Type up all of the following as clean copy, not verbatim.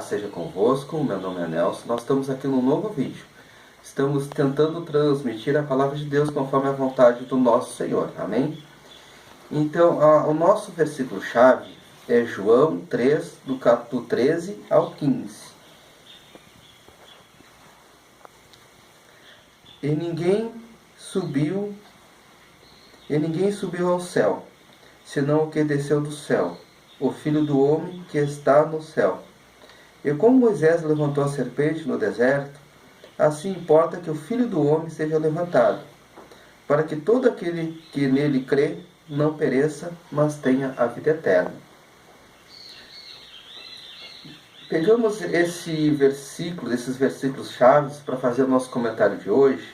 paz seja convosco, meu nome é Nelson, nós estamos aqui num novo vídeo. Estamos tentando transmitir a palavra de Deus conforme a vontade do nosso Senhor, amém? Então, o nosso versículo-chave é João 3, do 13 ao 15. E ninguém subiu ao céu, senão o que desceu do céu, o Filho do homem que está no céu. E como Moisés levantou a serpente no deserto, assim importa que o Filho do homem seja levantado, para que todo aquele que nele crê não pereça, mas tenha a vida eterna. Pegamos esses versículos chaves para fazer o nosso comentário de hoje.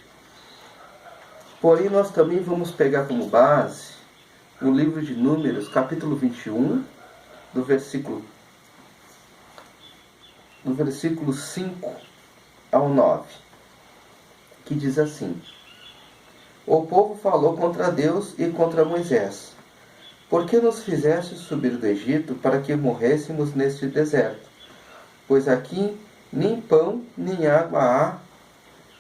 Porém, nós também vamos pegar como base o livro de Números, capítulo 21, do versículo 5 ao 9, que diz assim: O povo falou contra Deus e contra Moisés: Por que nos fizeste subir do Egito para que morrêssemos neste deserto? Pois aqui nem pão nem água há,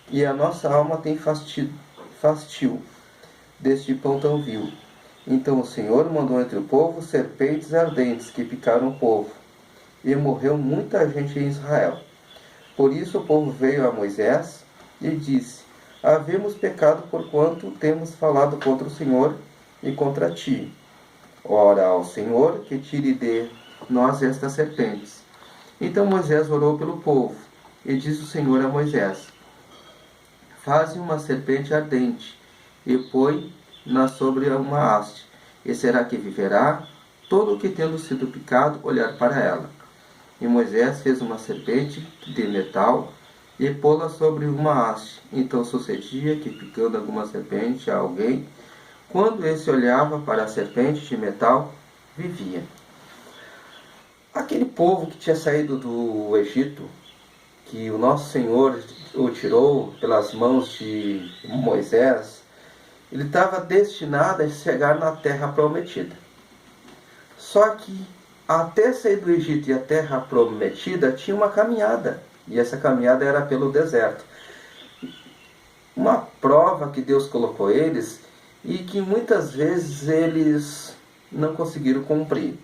e a nossa alma tem fastio deste pão tão vil. Então o Senhor mandou entre o povo serpentes ardentes que picaram o povo, e morreu muita gente em Israel. Por isso o povo veio a Moisés e disse: Havemos pecado porquanto temos falado contra o Senhor e contra ti. Ora ao Senhor que tire de nós estas serpentes. Então Moisés orou pelo povo, e disse o Senhor a Moisés: Faze uma serpente ardente, e põe-na sobre uma haste, e será que viverá todo o que, tendo sido picado, olhar para ela. E Moisés fez uma serpente de metal, e pô-la sobre uma haste. Então sucedia que, picando alguma serpente a alguém, quando esse olhava para a serpente de metal, vivia. Aquele povo que tinha saído do Egito, que o nosso Senhor o tirou pelas mãos de Moisés, ele estava destinado a chegar na terra prometida. Só que até sair do Egito e a terra prometida tinha uma caminhada, e essa caminhada era pelo deserto. Uma prova que Deus colocou eles e que muitas vezes eles não conseguiram cumprir,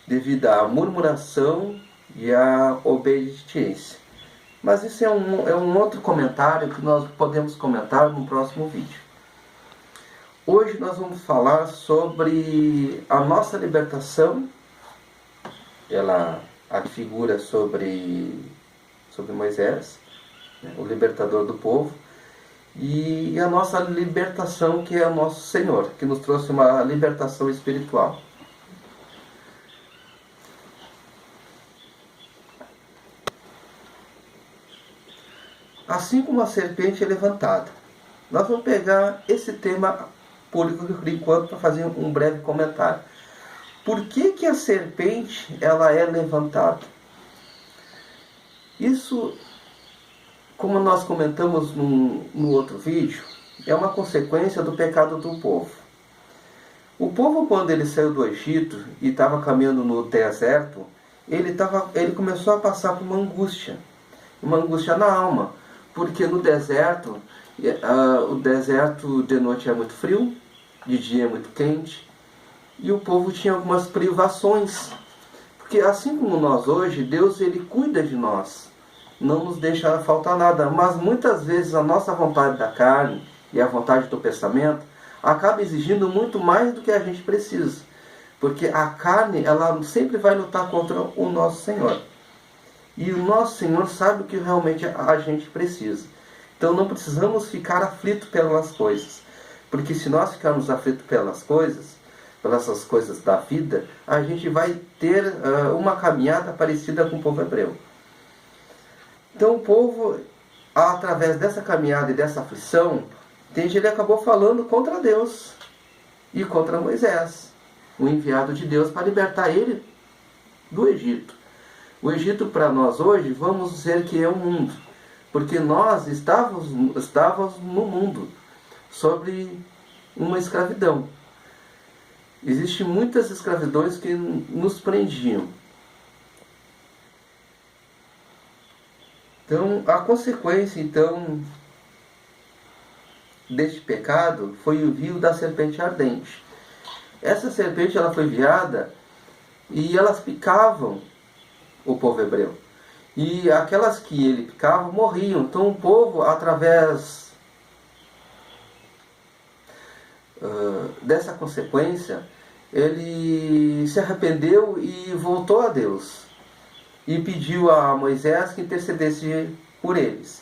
devido à murmuração e à obediência. Mas isso é um outro comentário que nós podemos comentar no próximo vídeo. Hoje nós vamos falar sobre a nossa libertação. Ela figura sobre Moisés, né, o libertador do povo, e a nossa libertação, que é o nosso Senhor, que nos trouxe uma libertação espiritual. Assim como a serpente é levantada. Nós vamos pegar esse tema por enquanto para fazer um breve comentário. Por que a serpente ela é levantada? Isso, como nós comentamos no outro vídeo, é uma consequência do pecado do povo. O povo, quando ele saiu do Egito e estava caminhando no deserto, ele começou a passar por uma angústia na alma, porque no deserto, o deserto de noite é muito frio, de dia é muito quente, e o povo tinha algumas privações, porque assim como nós hoje, Deus ele cuida de nós, não nos deixa faltar nada, mas muitas vezes a nossa vontade da carne e a vontade do pensamento acaba exigindo muito mais do que a gente precisa, porque a carne ela sempre vai lutar contra o nosso Senhor, e o nosso Senhor sabe o que realmente a gente precisa. Então não precisamos ficar aflitos pelas coisas, porque se nós ficarmos aflitos pelas essas coisas da vida, a gente vai ter uma caminhada parecida com o povo hebreu. Então o povo, através dessa caminhada e dessa aflição, ele acabou falando contra Deus e contra Moisés, o enviado de Deus para libertar ele do Egito. O Egito para nós hoje, vamos dizer que é o mundo, porque nós estávamos no mundo, sobre uma escravidão. Existem muitas escravidões que nos prendiam. Então, a consequência, então, deste pecado foi o envio da serpente ardente. Essa serpente, ela foi enviada e elas picavam o povo hebreu. E aquelas que ele picava morriam. Então, o povo, através dessa consequência, ele se arrependeu e voltou a Deus. E pediu a Moisés que intercedesse por eles.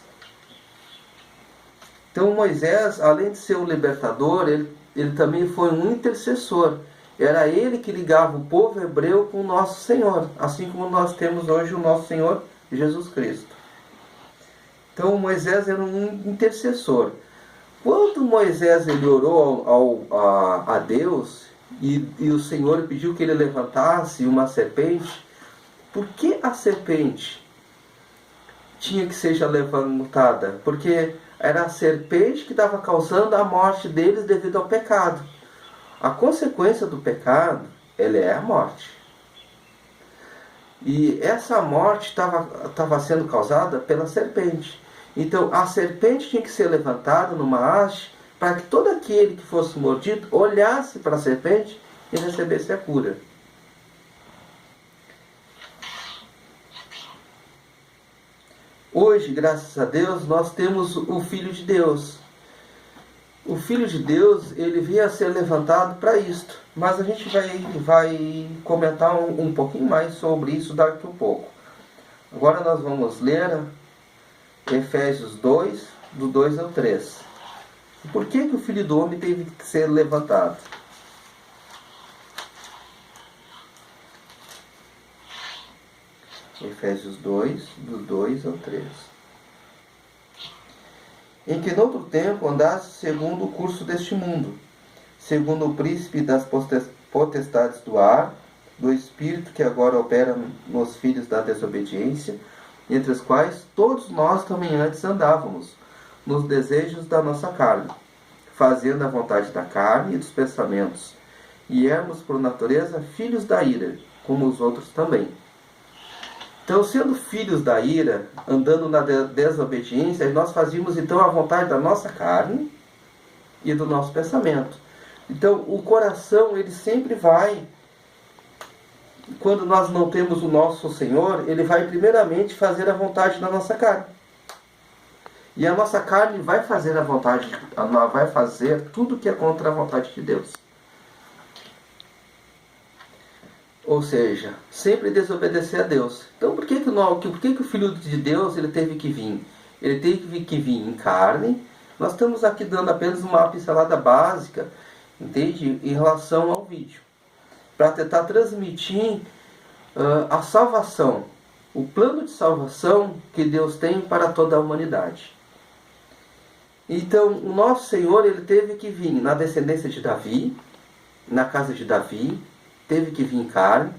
Então Moisés, além de ser o libertador, ele também foi um intercessor. Era ele que ligava o povo hebreu com o nosso Senhor, assim como nós temos hoje o nosso Senhor Jesus Cristo. Então Moisés era um intercessor. Quando Moisés ele orou a Deus e o Senhor pediu que ele levantasse uma serpente, por que a serpente tinha que seja levantada? Porque era a serpente que estava causando a morte deles devido ao pecado. A consequência do pecado, ela é a morte. E essa morte estava sendo causada pela serpente. Então a serpente tinha que ser levantada numa haste para que todo aquele que fosse mordido olhasse para a serpente e recebesse a cura. Hoje, graças a Deus, nós temos o Filho de Deus. O Filho de Deus, ele veio a ser levantado para isto. Mas a gente vai comentar um pouquinho mais sobre isso daqui a pouco. Agora nós vamos ler Efésios 2, do 2 ao 3. Por que o Filho do Homem teve que ser levantado? Efésios 2, do 2 ao 3. Em que noutro tempo andaste segundo o curso deste mundo, segundo o príncipe das potestades do ar, do espírito que agora opera nos filhos da desobediência, entre os quais todos nós também antes andávamos, nos desejos da nossa carne, fazendo a vontade da carne e dos pensamentos, e éramos por natureza filhos da ira, como os outros também. Então, sendo filhos da ira, andando na desobediência, nós fazíamos então a vontade da nossa carne e do nosso pensamento. Então, o coração, ele sempre vai, quando nós não temos o nosso Senhor, ele vai primeiramente fazer a vontade da nossa carne. E a nossa carne vai fazer a vontade, vai fazer tudo que é contra a vontade de Deus. Ou seja, sempre desobedecer a Deus. Então por que o Filho de Deus ele teve que vir? Ele teve que vir em carne. Nós estamos aqui dando apenas uma pincelada básica, entende? Em relação ao vídeo. Para tentar transmitir a salvação. O plano de salvação que Deus tem para toda a humanidade. Então o nosso Senhor ele teve que vir na descendência de Davi, na casa de Davi, teve que vir em carne,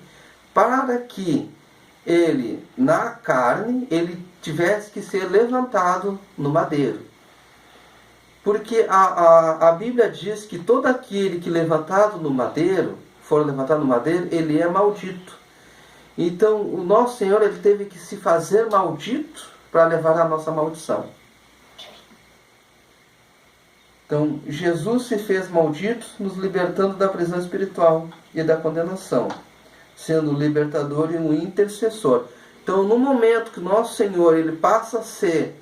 para que ele, na carne, ele tivesse que ser levantado no madeiro. Porque a Bíblia diz que todo aquele que for levantado no madeiro, ele é maldito. Então, o nosso Senhor ele teve que se fazer maldito para levar a nossa maldição. Então, Jesus se fez maldito, nos libertando da prisão espiritual e da condenação, sendo o libertador e um intercessor. Então, no momento que nosso Senhor ele passa a ser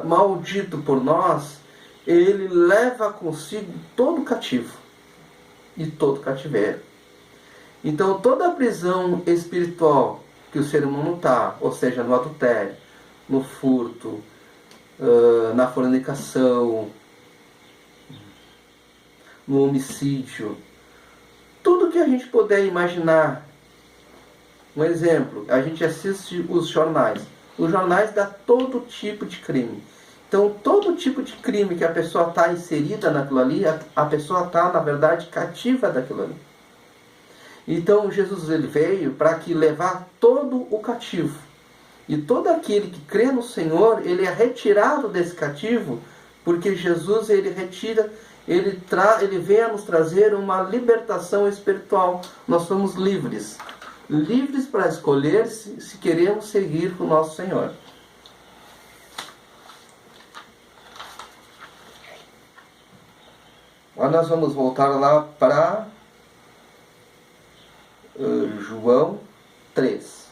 maldito por nós, ele leva consigo todo cativo e todo cativeiro. Então, toda a prisão espiritual que o ser humano está, ou seja, no adultério, no furto, na fornicação, no homicídio, tudo que a gente puder imaginar. Um exemplo, a gente assiste os jornais. Os jornais dão todo tipo de crime. Então, todo tipo de crime que a pessoa está inserida naquilo ali, a pessoa está, na verdade, cativa daquilo ali. Então, Jesus ele veio para que levar todo o cativo. E todo aquele que crê no Senhor, ele é retirado desse cativo, porque Jesus ele retira. Ele vem a nos trazer uma libertação espiritual. Nós somos livres. Livres para escolher se queremos seguir com o nosso Senhor. Agora nós vamos voltar lá para João 3.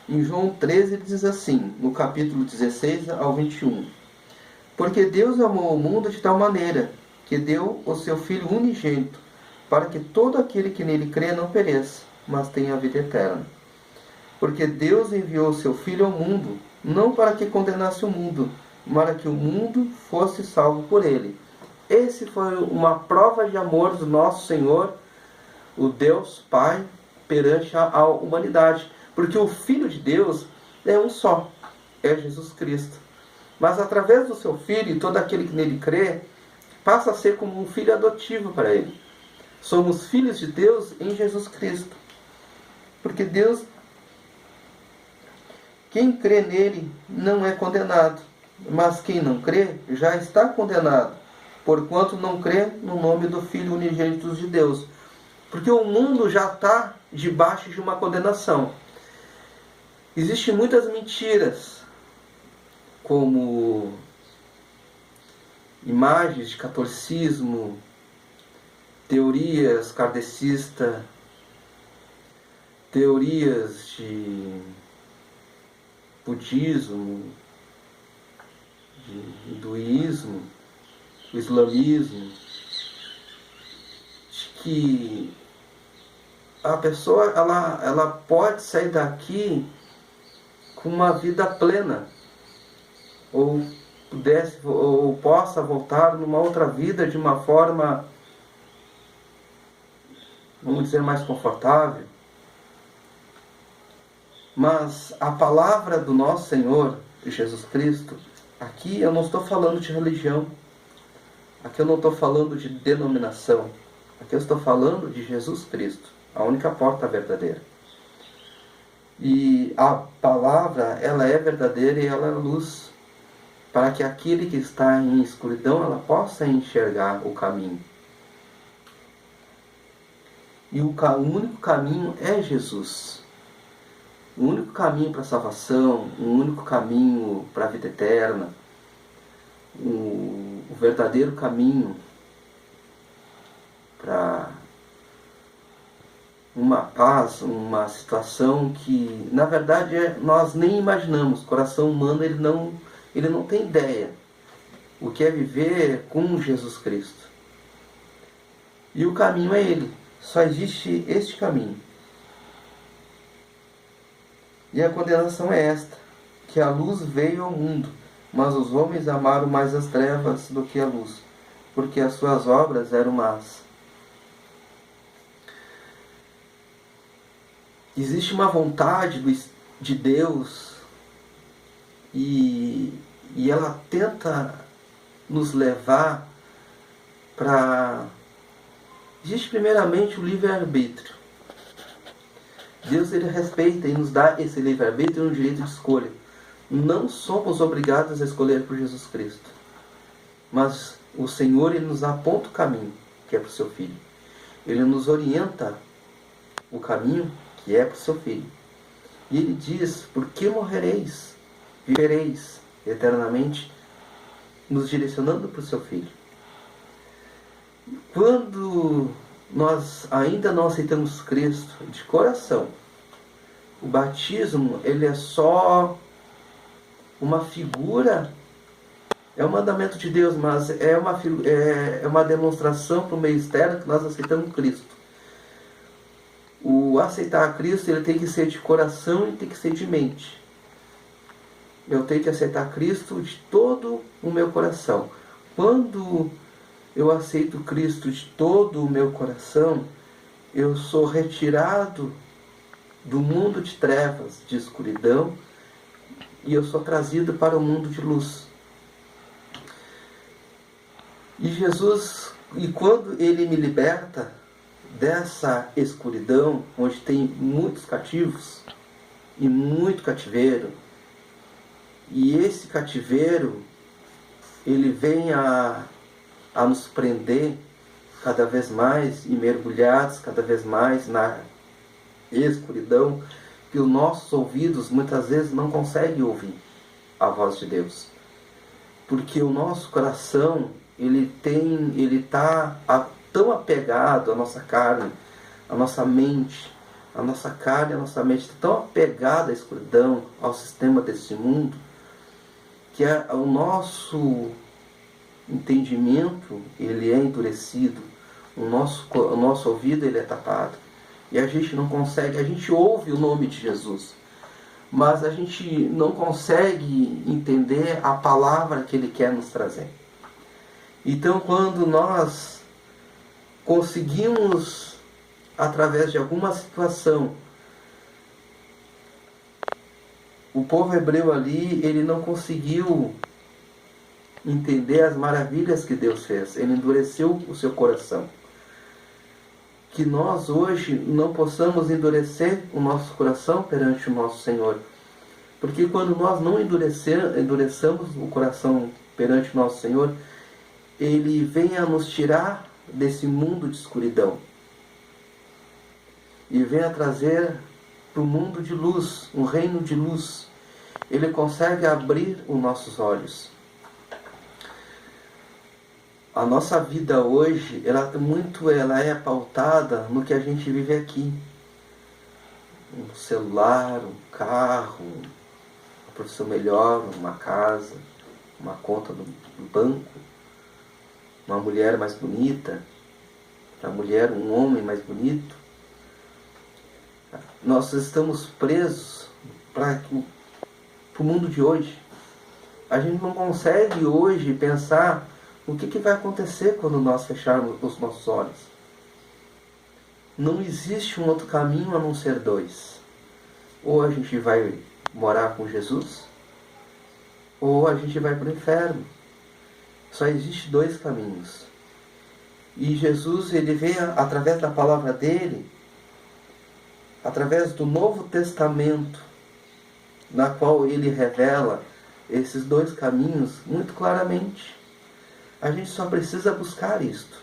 Em João 13 ele diz assim, no capítulo 16 ao 21. Porque Deus amou o mundo de tal maneira que deu o seu Filho unigênito, para que todo aquele que nele crê não pereça, mas tenha a vida eterna. Porque Deus enviou o seu Filho ao mundo, não para que condenasse o mundo, mas para que o mundo fosse salvo por ele. Esse foi uma prova de amor do nosso Senhor, o Deus Pai, perante a humanidade. Porque o Filho de Deus é um só, é Jesus Cristo. Mas através do seu Filho, todo aquele que nele crê, passa a ser como um filho adotivo para ele. Somos filhos de Deus em Jesus Cristo. Porque Deus, quem crê nele não é condenado, mas quem não crê já está condenado, porquanto não crê no nome do Filho unigênito de Deus. Porque o mundo já está debaixo de uma condenação. Existem muitas mentiras, como imagens de catolicismo, teorias kardecistas, teorias de budismo, de hinduísmo, o islamismo, de que a pessoa ela pode sair daqui com uma vida plena, ou possa voltar numa outra vida de uma forma, vamos dizer, mais confortável. Mas a palavra do nosso Senhor Jesus Cristo, aqui eu não estou falando de religião, aqui eu não estou falando de denominação, aqui eu estou falando de Jesus Cristo, a única porta verdadeira. E a palavra, ela é verdadeira e ela é luz, para que aquele que está em escuridão, ela possa enxergar o caminho. E o único caminho é Jesus. O único caminho para a salvação, o único caminho para a vida eterna, o verdadeiro caminho para uma paz, uma situação que, na verdade, nós nem imaginamos. O coração humano ele não tem ideia o que é viver com Jesus Cristo. E o caminho é Ele. Só existe este caminho. E a condenação é esta, que a luz veio ao mundo, mas os homens amaram mais as trevas do que a luz, porque as suas obras eram más. Existe uma vontade de Deus e ela tenta nos levar para... Existe primeiramente o livre-arbítrio. Deus ele respeita e nos dá esse livre-arbítrio e um direito de escolha. Não somos obrigados a escolher por Jesus Cristo. Mas o Senhor ele nos aponta o caminho, que é para o seu Filho. Ele nos orienta o caminho que é para o seu Filho. E ele diz, por que morrereis? Vivereis eternamente, nos direcionando para o seu Filho. Quando nós ainda não aceitamos Cristo de coração, o batismo ele é só uma figura, é um mandamento de Deus, mas é uma demonstração para o meio externo que nós aceitamos Cristo. O aceitar Cristo ele tem que ser de coração e tem que ser de mente. Eu tenho que aceitar Cristo de todo o meu coração. Quando eu aceito Cristo de todo o meu coração, eu sou retirado do mundo de trevas, de escuridão, e eu sou trazido para o mundo de luz. E Jesus, e quando Ele me liberta dessa escuridão, onde tem muitos cativos e muito cativeiro, e esse cativeiro, ele vem a nos prender cada vez mais e mergulhados cada vez mais escuridão, que os nossos ouvidos muitas vezes não conseguem ouvir a voz de Deus. Porque o nosso coração, ele está tão apegado à nossa carne, à nossa mente. A nossa carne, a nossa mente está tão apegada à escuridão, ao sistema desse mundo, que o nosso entendimento ele é endurecido, o nosso ouvido ele é tapado. E a gente não consegue, a gente ouve o nome de Jesus, mas a gente não consegue entender a palavra que Ele quer nos trazer. Então, quando nós conseguimos, através de alguma situação, o povo hebreu ali, ele não conseguiu entender as maravilhas que Deus fez. Ele endureceu o seu coração. Que nós hoje não possamos endurecer o nosso coração perante o nosso Senhor. Porque quando nós não endureçamos o coração perante o nosso Senhor, Ele vem a nos tirar desse mundo de escuridão. E vem a trazer para o mundo de luz, um reino de luz. Ele consegue abrir os nossos olhos. A nossa vida hoje, ela é pautada no que a gente vive aqui. Um celular, um carro, uma profissão melhor, uma casa, uma conta no banco, uma mulher mais bonita, a mulher, um homem mais bonito. Nós estamos presos para o mundo de hoje. A gente não consegue hoje pensar o que vai acontecer quando nós fecharmos os nossos olhos. Não existe um outro caminho a não ser dois. Ou a gente vai morar com Jesus, ou a gente vai para o inferno. Só existe dois caminhos. E Jesus, ele vem através da palavra dele, através do Novo Testamento, na qual ele revela esses dois caminhos muito claramente. A gente só precisa buscar isto.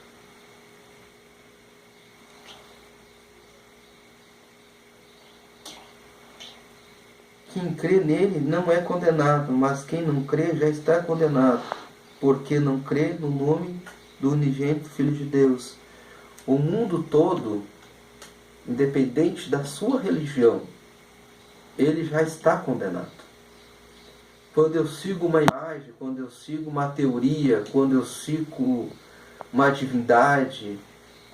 Quem crê nele não é condenado, mas quem não crê já está condenado, porque não crê no nome do unigênito Filho de Deus. O mundo todo, independente da sua religião, ele já está condenado. Quando eu sigo uma imagem, quando eu sigo uma teoria, quando eu sigo uma divindade,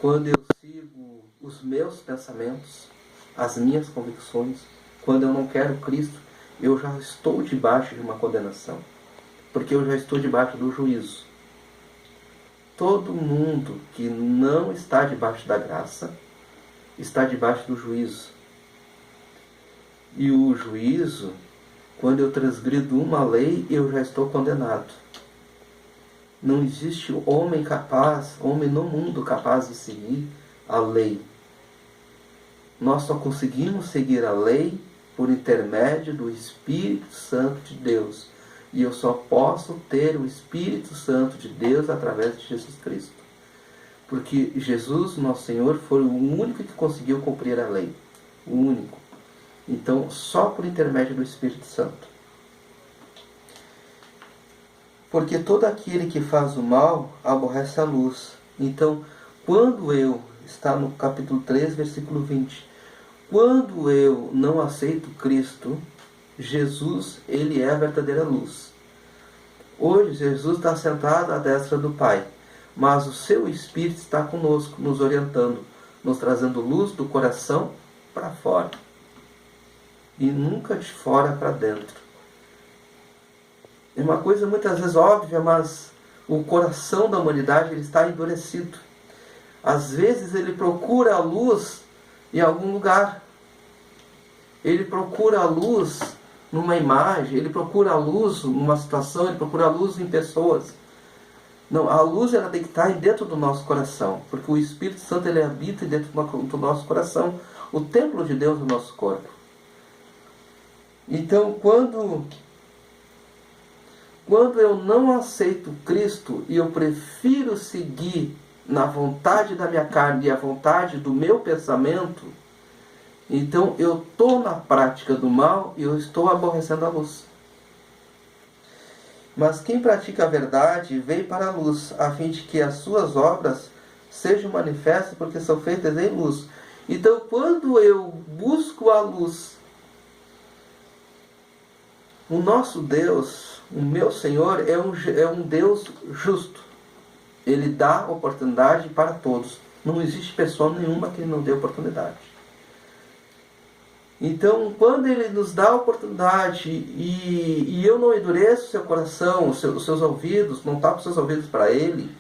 quando eu sigo os meus pensamentos, as minhas convicções, quando eu não quero Cristo, eu já estou debaixo de uma condenação, porque eu já estou debaixo do juízo. Todo mundo que não está debaixo da graça está debaixo do juízo. E o juízo, quando eu transgrido uma lei, eu já estou condenado. Não existe homem no mundo capaz de seguir a lei. Nós só conseguimos seguir a lei por intermédio do Espírito Santo de Deus. E eu só posso ter o Espírito Santo de Deus através de Jesus Cristo. Porque Jesus, nosso Senhor, foi o único que conseguiu cumprir a lei. O único. Então, só por intermédio do Espírito Santo. Porque todo aquele que faz o mal aborrece a luz. Então, está no capítulo 3, versículo 20. Quando eu não aceito Cristo, Jesus, ele é a verdadeira luz. Hoje, Jesus está sentado à destra do Pai, mas o seu Espírito está conosco, nos orientando, nos trazendo luz do coração para fora. E nunca de fora para dentro. É uma coisa muitas vezes óbvia, mas o coração da humanidade ele está endurecido. Às vezes ele procura a luz em algum lugar. Ele procura a luz numa imagem, ele procura a luz numa situação, ele procura a luz em pessoas. Não, a luz ela tem que estar dentro do nosso coração, porque o Espírito Santo ele habita dentro do nosso coração, o templo de Deus no nosso corpo. Então, quando eu não aceito Cristo e eu prefiro seguir na vontade da minha carne e a vontade do meu pensamento, Então eu estou na prática do mal e eu estou aborrecendo a luz. Mas quem pratica a verdade veio para a luz, a fim de que as suas obras sejam manifestas, porque são feitas em luz. Então, quando eu busco a luz, o nosso Deus, o meu Senhor, é um Deus justo. Ele dá oportunidade para todos. Não existe pessoa nenhuma que ele não dê oportunidade. Então, quando ele nos dá a oportunidade e eu não endureço o seu coração, os seus ouvidos, não tapo os seus ouvidos para ele,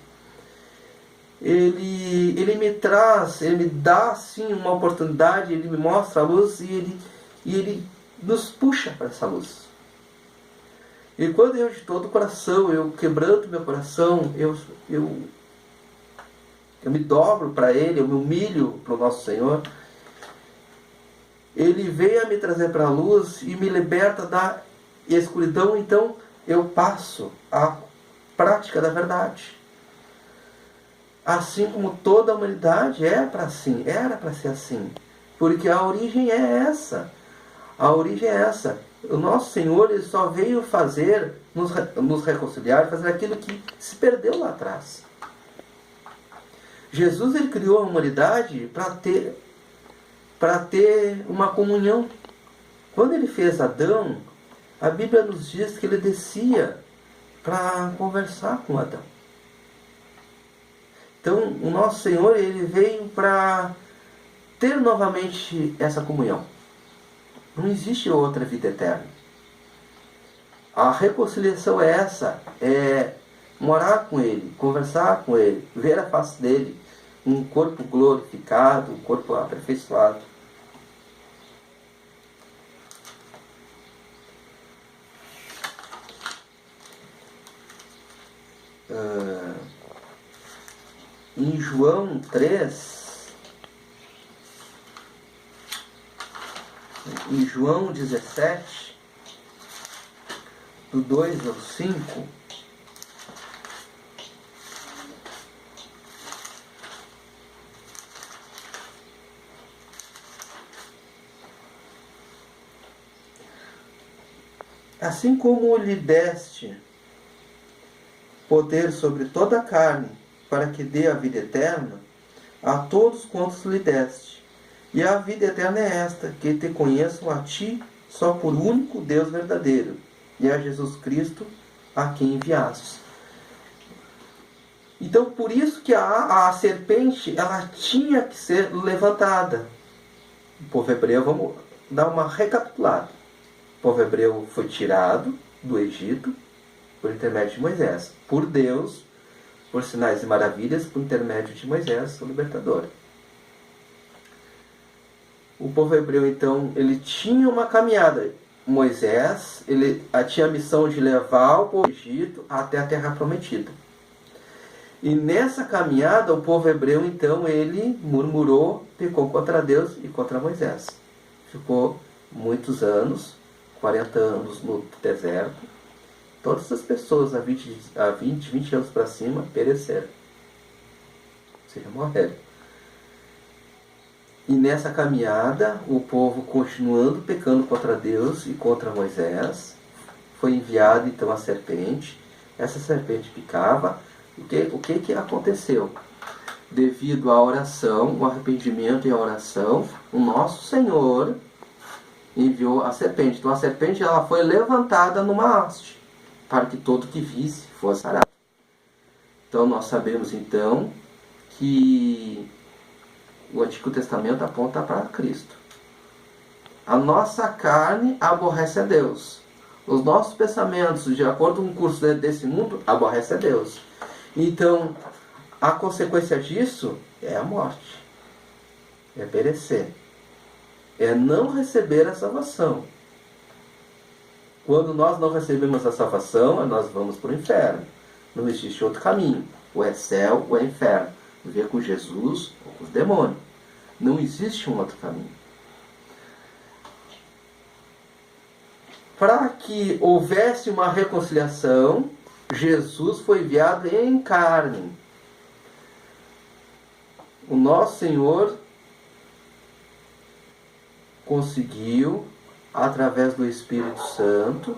ele me traz, ele me dá sim uma oportunidade, ele me mostra a luz e ele nos puxa para essa luz. E quando eu de todo o coração, eu quebranto meu coração, eu me dobro para ele, eu me humilho para o nosso Senhor, ele veio a me trazer para a luz e me liberta da escuridão, então eu passo à prática da verdade. Assim como toda a humanidade era para ser assim. Porque a origem é essa. A origem é essa. O nosso Senhor ele só veio fazer, nos reconciliar, fazer aquilo que se perdeu lá atrás. Jesus ele criou a humanidade para ter uma comunhão. Quando ele fez Adão, a Bíblia nos diz que ele descia para conversar com Adão. Então, o nosso Senhor ele veio para ter novamente essa comunhão. Não existe outra vida eterna. A reconciliação é essa, é morar com Ele, conversar com Ele, ver a face dele, um corpo glorificado, um corpo aperfeiçoado. Em João 3, em João 17, do 2 ao 5, assim como lhe deste poder sobre toda a carne, para que dê a vida eterna a todos quantos lhe deste. E a vida eterna é esta, que te conheçam a ti, só por único Deus verdadeiro, e a Jesus Cristo, a quem enviastes. Então, por isso que a serpente, ela tinha que ser levantada. O povo hebreu, vamos dar uma recapitulada. O povo hebreu foi tirado do Egito por intermédio de Moisés, por Deus, por sinais e maravilhas, por intermédio de Moisés, o libertador. O povo hebreu, então, ele tinha uma caminhada. Moisés, ele tinha a missão de levar o povo do Egito até a terra prometida. E nessa caminhada, o povo hebreu, então, ele murmurou, pecou contra Deus e contra Moisés. Ficou muitos anos, 40 anos no deserto. Todas as pessoas há 20 anos para cima pereceram. Ou seja, morreram. E nessa caminhada, o povo continuando pecando contra Deus e contra Moisés, foi enviada então a serpente. Essa serpente picava. O que aconteceu? Devido à oração, o arrependimento e a oração, o nosso Senhor enviou a serpente. Então a serpente ela foi levantada numa haste, para que todo que visse fosse sarado. Então nós sabemos então que o Antigo Testamento aponta para Cristo. A nossa carne aborrece a Deus. Os nossos pensamentos, de acordo com o curso desse mundo, aborrece a Deus. Então, a consequência disso é a morte. É perecer. É não receber a salvação. Quando nós não recebemos a salvação, nós vamos para o inferno. Não existe outro caminho. Ou é céu ou é inferno. Viver com Jesus ou com os demônios. Não existe um outro caminho. Para que houvesse uma reconciliação, Jesus foi enviado em carne. O nosso Senhor conseguiu, através do Espírito Santo.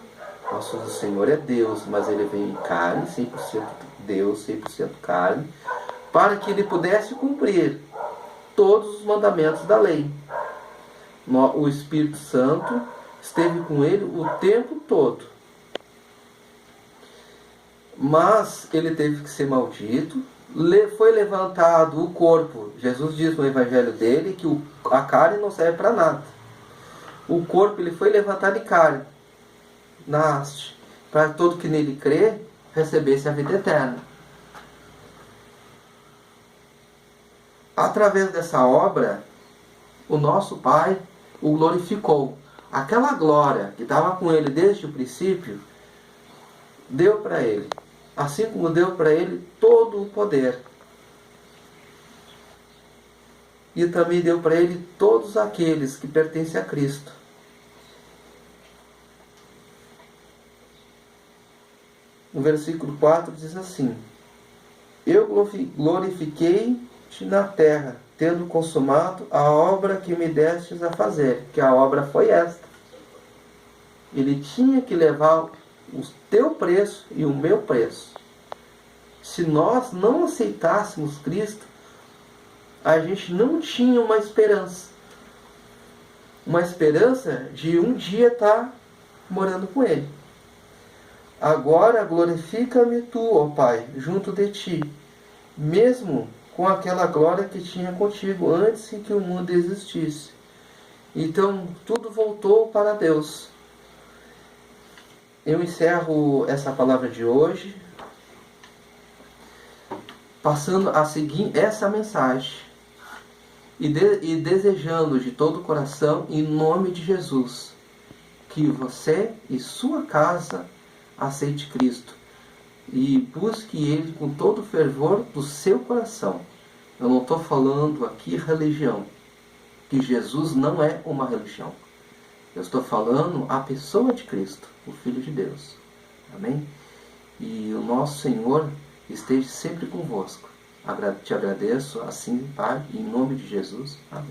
Nosso Senhor é Deus, mas ele veio em carne, 100% Deus, 100% carne, para que ele pudesse cumprir todos os mandamentos da lei. O Espírito Santo esteve com ele o tempo todo. Mas ele teve que ser maldito. Foi levantado o corpo. Jesus diz no evangelho dele que a carne não serve para nada. O corpo ele foi levantado em carne, na haste, para todo que nele crê recebesse a vida eterna. Através dessa obra, o nosso Pai o glorificou. Aquela glória que estava com ele desde o princípio, deu para ele. Assim como deu para ele todo o poder. E também deu para ele todos aqueles que pertencem a Cristo. No versículo 4 diz assim: Eu glorifiquei-te na terra, tendo consumado a obra que me destes a fazer. Que a obra foi esta. Ele tinha que levar o teu preço e o meu preço. Se nós não aceitássemos Cristo, a gente não tinha uma esperança. Uma esperança de um dia estar morando com Ele. Agora glorifica-me tu, ó Pai, junto de ti, mesmo com aquela glória que tinha contigo antes que o mundo existisse. Então tudo voltou para Deus. Eu encerro essa palavra de hoje passando a seguir essa mensagem e desejando de todo o coração, em nome de Jesus, que você e sua casa aceite Cristo e busque Ele com todo o fervor do seu coração. Eu não estou falando aqui religião, que Jesus não é uma religião. Eu estou falando a pessoa de Cristo, o Filho de Deus. Amém? E o nosso Senhor esteja sempre convosco. Te agradeço assim, Pai, em nome de Jesus. Amém.